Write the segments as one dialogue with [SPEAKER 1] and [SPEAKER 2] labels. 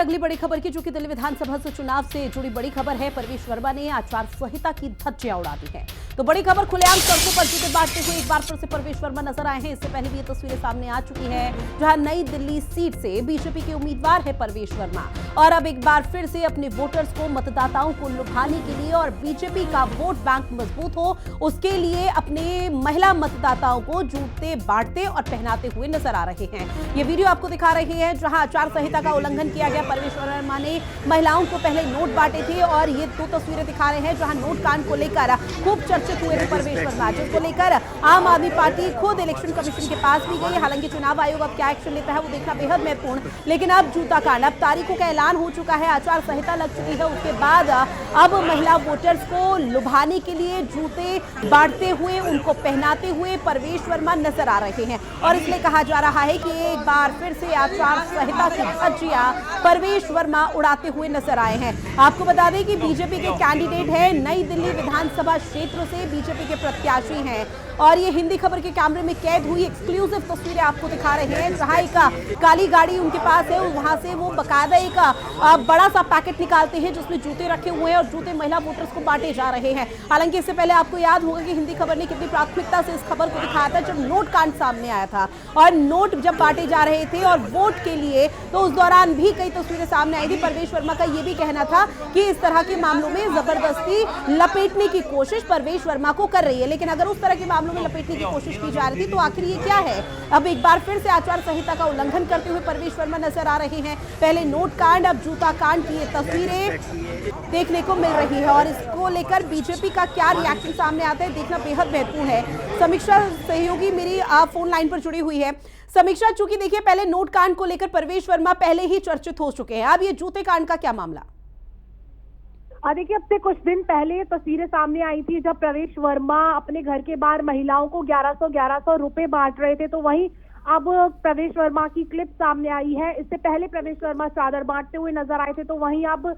[SPEAKER 1] अगली बड़ी खबर की, जो कि दिल्ली विधानसभा से चुनाव से जुड़ी बड़ी खबर है। प्रवेश वर्मा ने आचार संहिता की धज्जियां उड़ा दी है। तो बड़ी खबर, खुलेआम सड़कों पर जूते बांटते हुए एक बार फिर से प्रवेश वर्मा नजर आए हैं। इससे पहले भी ये तस्वीरें सामने आ चुकी हैं, जहां नई दिल्ली सीट से बीजेपी के उम्मीदवार है प्रवेश वर्मा, और अब एक बार फिर से अपने वोटर्स को, मतदाताओं को लुभाने के लिए और बीजेपी का वोट बैंक मजबूत हो, उसके लिए अपने महिला मतदाताओं को जूते बांटते और पहनाते हुए नजर आ रहे हैं। ये वीडियो आपको दिखा रहे हैं, जहां आचार संहिता का उल्लंघन किया गया। प्रवेश वर्मा ने महिलाओं को पहले नोट बांटे थे, और ये दो तस्वीरें दिखा रहे हैं जहां नोट कांड को लेकर खूब चर्चित हुए थे प्रवेश वर्मा, जिसको लेकर आम आदमी पार्टी खुद इलेक्शन कमीशन के पास भी गई। हालांकि चुनाव आयोग अब क्या एक्शन लेता है वो देखना बेहद महत्वपूर्ण, लेकिन अब जूता कांड, अब तारीखों का ऐलान हो चुका है, आचार संहिता लग चुकी है। उसके बाद अब महिला वोटर्स को लुभाने के लिए जूते बांटते हुए, उनको पहनाते हुए प्रवेश वर्मा नजर आ रहे हैं, और इसलिए कहा जा रहा है कि एक बार फिर से आचार संहिता की धज्जियां प्रवेश वर्मा उड़ाते हुए नजर आए हैं। आपको बता दें कि बीजेपी के कैंडिडेट हैं, नई दिल्ली विधानसभा क्षेत्र से बीजेपी के प्रत्याशी हैं, और ये हिंदी खबर के कैमरे में कैद हुई एक्सक्लूसिव तस्वीरें आपको दिखा रहे हैं, जहां एक काली गाड़ी उनके पास है, वहां से वो बकायदा एक बड़ा सा पैकेट निकालते हैं जिसमें जूते रखे हुए हैं, और जूते महिला वोटर्स को बांटे जा रहे हैं। हालांकि इससे पहले आपको याद होगा कि हिंदी खबर ने कितनी प्राथमिकता से इस खबर को दिखाया था जब नोट कांड सामने आया था, और नोट जब बांटे जा रहे थे और वोट के लिए, तो उस दौरान भी कई तस्वीरें सामने आई थी। प्रवेश वर्मा का यह भी कहना था कि इस तरह के मामलों में जबरदस्ती लपेटने की कोशिश प्रवेश वर्मा को कर रही है, लेकिन अगर उस तरह के मामलों में लपेटने की कोशिश की जा रही थी तो आखिर ये क्या है। अब एक बार फिर से आचार संहिता का उल्लंघन करते हुए प्रवेश वर्मा नजर आ रहे हैं। पहले नोट कांड, अब जूता कांड की ये तस्वीरें देखने को मिल रही है, और इसको लेकर बीजेपी का क्या रिएक्शन सामने आता है देखना बेहद महत्वपूर्ण है। समीक्षा सहयोगी मेरी फोन लाइन पर जुड़ी हुई है। समीक्षा, चूंकि देखिए पहले नोट कांड को लेकर प्रवेश वर्मा पहले ही चर्चित हो चुके हैं, अब ये जूते कांड का क्या मामला?
[SPEAKER 2] देखिए, अब से कुछ दिन पहले तस्वीरें सामने आई थी जब प्रवेश वर्मा अपने घर के बाहर महिलाओं को 1100 रुपए बांट रहे थे, तो वहीं अब प्रवेश वर्मा की क्लिप सामने आई है। इससे पहले प्रवेश वर्मा चादर बांटते हुए नजर आए थे, तो वहीं अब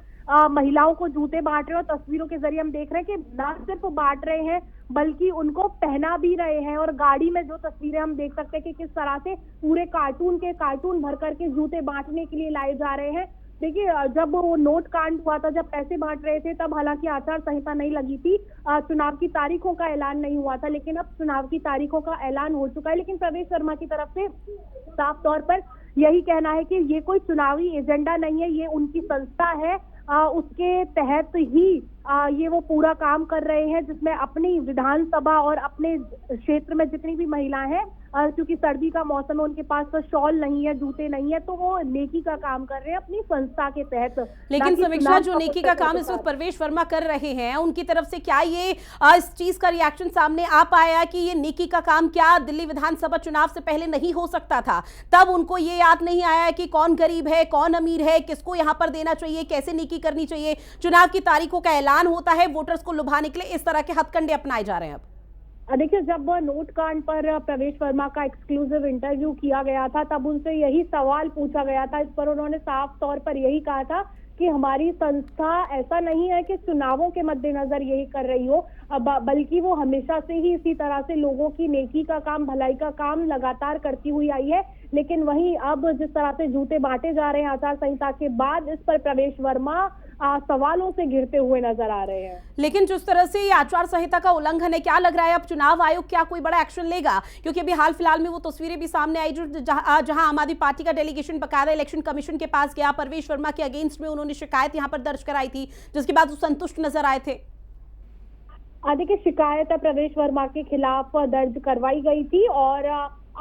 [SPEAKER 2] महिलाओं को जूते बांट रहे हैं, और तस्वीरों के जरिए हम देख रहे हैं कि न सिर्फ बांट रहे हैं बल्कि उनको पहना भी रहे हैं। और गाड़ी में जो तस्वीरें हम देख सकते हैं कि किस तरह से पूरे कार्टून भर करके जूते बांटने के लिए लाए जा रहे हैं। देखिए, जब वो नोट कांड हुआ था, जब पैसे बांट रहे थे, तब हालांकि आचार संहिता नहीं लगी थी, चुनाव की तारीखों का ऐलान नहीं हुआ था, लेकिन अब चुनाव की तारीखों का ऐलान हो चुका है। लेकिन प्रवेश वर्मा की तरफ से साफ तौर पर यही कहना है कि ये कोई चुनावी एजेंडा नहीं है, ये उनकी संस्था है, उसके तहत ही ये वो पूरा काम कर रहे हैं, जिसमें अपनी विधानसभा और अपने क्षेत्र में जितनी भी महिलाएं हैं, क्योंकि सर्दी का मौसम है, उनके पास तो शॉल नहीं है, जूते नहीं है, तो वो नेकी का काम कर रहे हैं अपनी संस्था के तहत।
[SPEAKER 1] लेकिन समीक्षा, जो नेकी का काम इस वक्त प्रवेश वर्मा कर रहे हैं, उनकी तरफ से क्या ये इस चीज का रिएक्शन सामने आ पाया कि ये नेकी का काम क्या दिल्ली विधानसभा चुनाव से पहले नहीं हो सकता था? तब उनको ये याद नहीं आया कि कौन गरीब है, कौन अमीर है, किसको यहाँ पर देना चाहिए, कैसे नेकी करनी चाहिए? चुनाव की तारीखों का ऐलान होता है, वोटर्स को लुभाने के लिए इस तरह के हथकंडे अपनाए जा रहे हैं। अब
[SPEAKER 2] देखिए, जब नोट कांड पर प्रवेश वर्मा का एक्सक्लूसिव इंटरव्यू किया गया था, तब उनसे यही सवाल पूछा गया था। इस पर उन्होंने साफ तौर पर यही कहा था कि हमारी संस्था ऐसा नहीं है कि चुनावों के मद्देनजर यही कर रही हो, बल्कि वो हमेशा से ही इसी तरह से लोगों की नेकी का काम, भलाई का काम लगातार करती हुई आई है। लेकिन वहीं अब जिस तरह से जूते बांटे जा रहे हैं आचार संहिता के बाद, इस पर प्रवेश वर्मा सवालों से घिरते हुए नजर आ रहे हैं।
[SPEAKER 1] लेकिन जिस तरह से ये आचार संहिता का उल्लंघन है, क्या लग रहा है अब चुनाव आयोग क्या कोई बड़ा एक्शन लेगा? क्योंकि अभी हाल फिलहाल में वो तस्वीरें भी सामने आई जो जहां आम आदमी पार्टी का डेलीगेशन बकायदा इलेक्शन कमीशन के पास गया, प्रवेश वर्मा के अगेंस्ट में उन्होंने शिकायत यहां पर दर्ज कराई थी, जिसके बाद वो संतुष्ट नजर आए थे।
[SPEAKER 2] देखिए, शिकायत प्रवेश वर्मा के खिलाफ दर्ज करवाई गई थी, और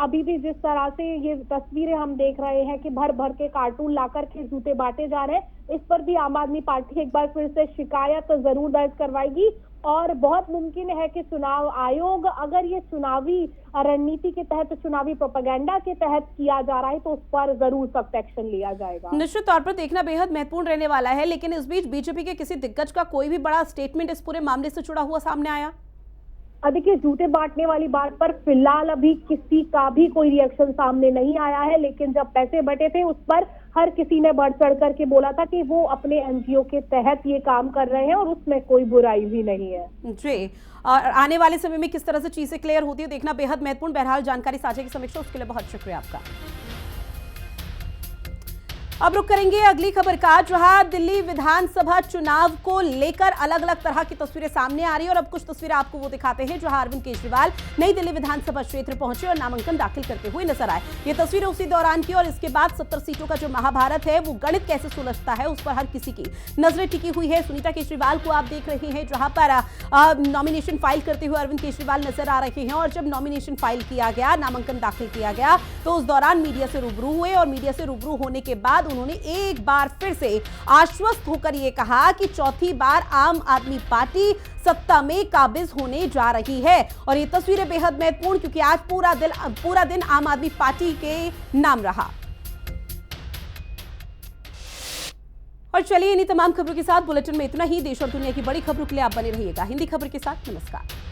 [SPEAKER 2] अभी भी जिस तरह से ये तस्वीरें हम देख रहे हैं कि भर भर के कार्टून लाकर के जूते बांटे जा रहे हैं, इस पर भी आम आदमी पार्टी एक बार फिर से शिकायत जरूर दर्ज करवाएगी। और बहुत मुमकिन है कि चुनाव आयोग, अगर ये चुनावी रणनीति के तहत, चुनावी प्रोपेगेंडा के तहत किया जा रहा है, तो उस पर जरूर सख्त एक्शन लिया जाएगा।
[SPEAKER 1] निश्चित तौर पर देखना बेहद महत्वपूर्ण रहने वाला है। लेकिन इस बीच बीजेपी के किसी दिग्गज का कोई भी बड़ा स्टेटमेंट इस पूरे मामले से जुड़ा हुआ सामने आया?
[SPEAKER 2] देखिए, जूते बांटने वाली बात पर फिलहाल अभी किसी का भी कोई रिएक्शन सामने नहीं आया है, लेकिन जब पैसे बटे थे उस पर हर किसी ने बढ़ चढ़ करके बोला था कि वो अपने एनजीओ के तहत ये काम कर रहे हैं, और उसमें कोई बुराई भी नहीं है।
[SPEAKER 1] जी, और आने वाले समय में किस तरह से चीजें क्लियर होती है देखना बेहद महत्वपूर्ण। बहरहाल जानकारी साझा की समीक्षा उसके लिए बहुत शुक्रिया आपका। अब रुक करेंगे अगली खबर का, जहां दिल्ली विधानसभा चुनाव को लेकर अलग अलग तरह की तस्वीरें सामने आ रही है और अब कुछ तस्वीरें आपको वो दिखाते हैं जहां अरविंद केजरीवाल नई दिल्ली विधानसभा क्षेत्र पहुंचे और नामांकन दाखिल करते हुए नजर आए। ये तस्वीरें उसी दौरान की और इसके बाद 70 सीटों का जो महाभारत है वो गणित कैसे सुलझता है उस पर हर किसी की नजरें टिकी हुई है। सुनीता केजरीवाल को आप देख रहे हैं जहां पर नॉमिनेशन फाइल करते हुए अरविंद केजरीवाल नजर आ रहे हैं और जब नॉमिनेशन फाइल किया गया, नामांकन दाखिल किया गया तो उस दौरान मीडिया से रूबरू हुए और मीडिया से रूबरू होने के बाद उन्होंने एक बार फिर से आश्वस्त होकर यह कहा कि चौथी बार आम आदमी पार्टी सत्ता में काबिज होने जा रही है। और ये तस्वीरें बेहद महत्वपूर्ण क्योंकि आज पूरा दिन आम आदमी पार्टी के नाम रहा। और चलिए इन्हीं तमाम खबरों के साथ बुलेटिन में इतना ही। देश और दुनिया की बड़ी खबरों के लिए आप बने रहिएगा हिंदी खबर के साथ। नमस्कार।